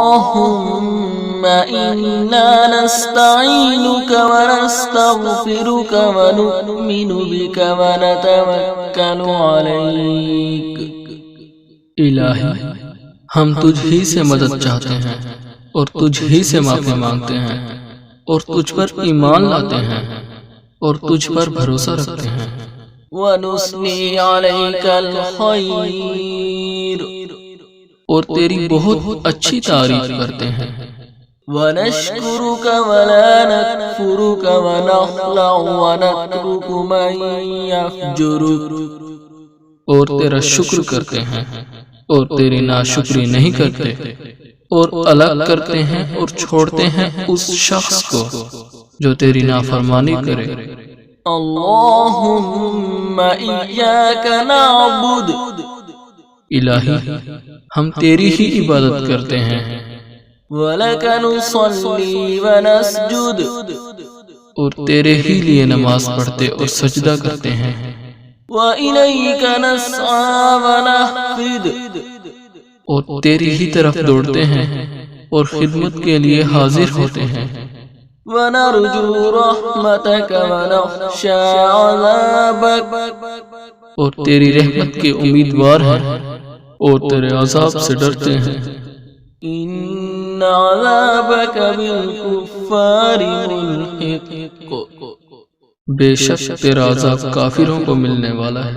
اللهم إنا نستعينك ونستغفرك ونؤمن بك ونتوكل عليك۔ الہی ہم تجھ ہی سے مدد چاہتے ہیں اور تجھ ہی سے معافی مانگتے ہیں اور تجھ پر ایمان لاتے ہیں اور تجھ پر بھروسہ رکھتے ہیں۔ ونثني عليك الخير، اور تیری بہت اچھی تعریف کرتے ہیں۔ ونشكرك ولا نكفرك ونخلع ونترك من يفجرك، اور تیرا شکر کرتے ہیں اور تیری ناشکری نہیں کرتے، اور الگ کرتے ہیں اور چھوڑتے ہیں اس شخص کو جو تیری نافرمانی کرے۔ اللهم إياك نعبد، الہی ہم تیری ہی عبادت کرتے ہیں، وَلَكَ نُصَلِّي وَنَسْجُدُ، اور تیرے ہی لیے نماز پڑھتے اور سجدہ کرتے ہیں۔ وَإِلَيْكَ نَسْعَى وَنَحْفِدُ، اور تیری ہی طرف دوڑتے ہیں اور خدمت کے لیے حاضر ہوتے ہیں۔ وَنَرْجُو رَحْمَتَكَ وَنَخْشَى عَذَابَكَ، اور تیری رحمت کے امیدوار ہیں اور تیرے عذاب سے ڈرتے ہیں۔ إِنَّ عَذَابَكَ بِالْكُفَّارِ مُلْحِقٌ، بے شک تیرا عذاب کافروں کو ملنے والا ہے۔